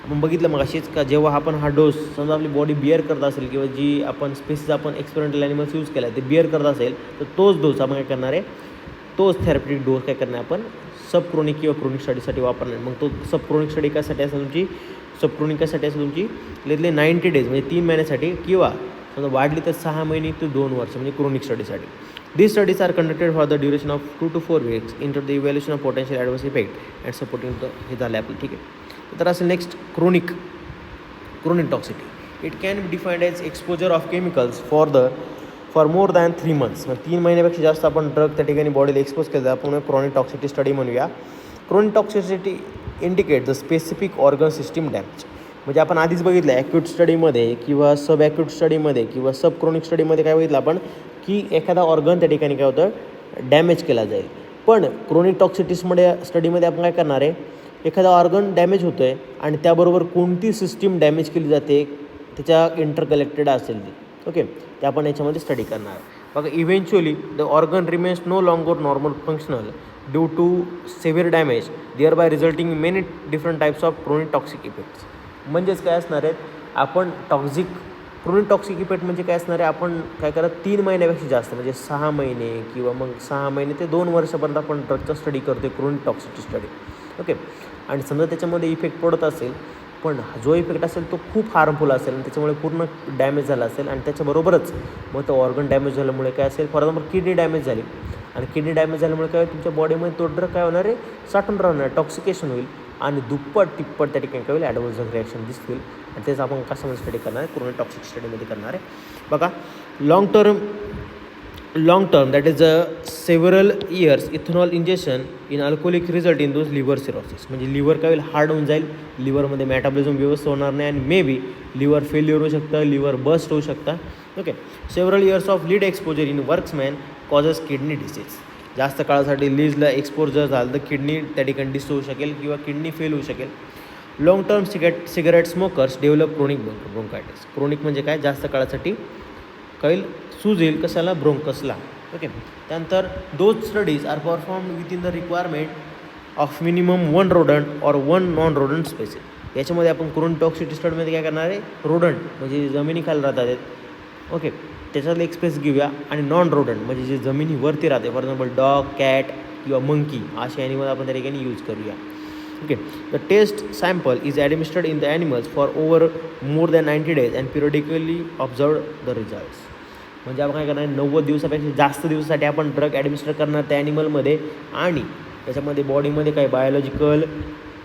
Speaker 1: आपण बघितलं मग अशीच का जेव्हा आपण हा dose समजा आपली बॉडी बिअर करत असेल किंवा जी आपण स्पेसिस आपण एक्सपेरिमेंटल ॲनिमल्स यूज केला ते बिअर करत असेल, तर तोच डोस आपण काय करणार आहे, तोच थेरपेटिक डोस काय करणार आपण सब क्रोनिक किंवा क्रोनिक स्टडीसाठी वापरणार. मग तो सब क्रोनिक स्टडी कशासाठी असेल तुमची, सब क्रोनिक कशासाठी असेल तुमची लिटले 90 डेज म्हणजे 3 महिन्यासाठी, किंवा समजा वाढली तर 6 महिने ते 2 वर्ष म्हणजे chronic स्टडीसाठी. These studies are conducted for the duration of 2 to 4 weeks into the evaluation of potential adverse effect and supporting the हे झालं आपलं. ठीक आहे, तर असेल next chronic toxicity. It can be defined as exposure of chemicals for more than 3 months. मग 3 महिन्यापेक्षा जास्त आपण ड्रग त्या ठिकाणी बॉडीला एक्सपोज केलं, आपण क्रोनिक टॉक्सिटी स्टडी म्हणूया. Chronic toxicity indicate the specific organ system damage. म्हणजे आपण आधीच बघितलं ॲक्यूट स्टडीमध्ये किंवा सब ॲक्यूट स्टडीमध्ये किंवा सब क्रोनिक स्टडीमध्ये काय बघितलं आपण की एखादा ऑर्गन त्या ठिकाणी काय होतं, डॅमेज केला जाईल. पण क्रोनिक टॉक्सिटीसमध्ये स्टडीमध्ये आपण काय करणार आहे, एखादा ऑर्गन डॅमेज होतो आहे आणि त्याबरोबर कोणती सिस्टीम डॅमेज केली जाते त्याच्या इंटरकनेक्टेड असेल ती. ओके, ते आपण याच्यामध्ये स्टडी करणार. बघा, eventually the organ remains no longer normal functional due to severe damage, thereby resulting in many different types of chronic toxic effects. म्हणजेच काय असणार आहेत, आपण क्रोनिक टॉक्सिक इफेक्ट म्हणजे काय असणार आहे, आपण काय करा 3 महिन्यापेक्षा जास्त म्हणजे 6 महिने किंवा मग 6 महिने ते 2 वर्षापर्यंत आपण ड्रगचा स्टडी करतो, क्रोनिक टॉक्सिटी स्टडी. ओके, आणि समजा त्याच्यामध्ये इफेक्ट पडत असेल, पण जो इफेक्ट असेल तो खूप हार्मफुल असेल आणि त्याच्यामुळे पूर्ण डॅमेज झाला असेल, आणि त्याच्याबरोबरच मग तो ऑर्गन डॅमेज झाल्यामुळे काय असेल, फॉर एक्झाम्पल किडनी डॅमेज झाली, आणि किडनी डॅमेज झाल्यामुळे काय तुमच्या बॉडीमध्ये तो ड्रग काय होणार आहे, साठून राहणार, टॉक्सिकेशन होईल, आणि दुप्पट तिप्पट त्या ठिकाणी काय होईल, ॲडव्हर्स रिॲक्शन दिसतील. आणि तेच आपण कशामध्ये स्टडी करणार आहे, क्रोनिक टॉक्सिक स्टडीमध्ये करणार आहे. बघा, long term that is several years ethanol injection in alcoholic result in those liver cirrhosis. म्हणजे लिव्हर काय होईल, हार्ड होऊन जाईल, लिव्हरमध्ये मेटाबॉलिझम व्यवस्थित होणार नाही, आणि मे बी लिव्हर फेल्युअर होऊ शकतं, लिव्हर बस्ट होऊ शकतं. Okay, several years of lead exposure in workmen causes kidney disease. जास्त काळासाठी लीजला एक्सपोज जर झालं तर किडनी त्या ठिकाणी डिस होऊ शकेल किंवा किडनी फेल होऊ शकेल. Long term cigarette smokers develop chronic bronchitis. Chronic म्हणजे काय, जास्त काळासाठी काही सूज येईल कशाला, ब्रोंकसला. ओके, त्यानंतर those studies are perform within the requirement of minimum 1 rodent और 1 non-rodent स्पेसिस. याच्यामध्ये आपण क्रोनिक टॉक्सिटी स्टडीमध्ये काय करणार आहे, रोडंट म्हणजे जमिनीखाली राहतात आहेत. ओके, त्याच्यातलं एक स्पेस घेऊया, आणि नॉन रोडंट म्हणजे जे जमिनीवरती राहते, फॉर एक्झाम्पल डॉग, कॅट किंवा मंकी असे ॲनिमल आपण त्या ठिकाणी यूज करूया. Okay, the test sample is administered in the animals for over more than 90 days and periodically observe the results. म्हणजे आपण काय करणार, 90 दिवसापेक्षा जास्त दिवसासाठी आपण ड्रग ॲडमिनिस्टर करणार त्या ॲनिमलमध्ये, आणि त्याच्यामध्ये बॉडीमध्ये काही बायोलॉजिकल,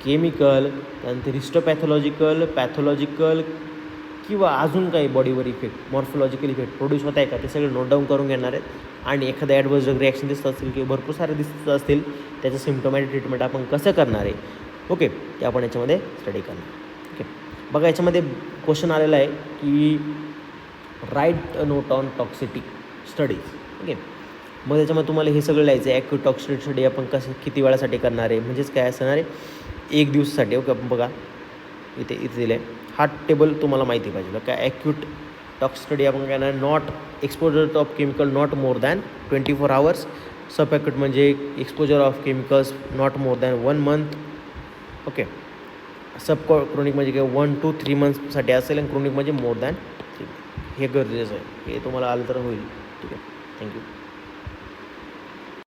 Speaker 1: केमिकल, त्यानंतर हिस्टोपॅथॉलॉजिकल, पॅथॉलॉजिकल किंवा अजून काही बॉडीवर इफेक्ट, मॉर्फोलॉजिकल इफेक्ट प्रोड्यूस होत आहे का ते सगळे नोट डाऊन करून घेणार आहेत. आणि एखादा ॲडव्हर्स रिॲक्शन दिसत असेल किंवा भरपूर सारे दिसत असतील, त्याचं सिम्प्टोमॅटिक ट्रीटमेंट आपण कसं करणार आहे. ओके, ते आपण याच्यामध्ये स्टडी करणार. ओके, बघा याच्यामध्ये क्वेश्चन आलेला आहे की write note on toxicity studies. Okay, मग त्याच्यामध्ये तुम्हाला हे सगळं लिहायचं आहे. ॲक्यूट टॉक्सिसिटी स्टडी आपण कसं किती वेळासाठी करणार आहे, म्हणजेच काय असणार आहे 1 दिवसासाठी. ओके, आपण बघा इथे दिलं आहे. हा टेबल तुम्हाला माहिती पाहिजे काय. ॲक्यूट टॉक्स स्टडी आपण काय ना, not exposure of chemical not more than 24 hours. Sub acute म्हणजे exposure of chemicals not more than 1 month. Okay, sub chronic म्हणजे काय 1 to 3 monthsसाठी असेल आणि क्रोनिक म्हणजे मोर दॅन 3. हे गरजेचं आहे. हे तुम्हाला आलं तर होईल. ठीक आहे, थँक्यू.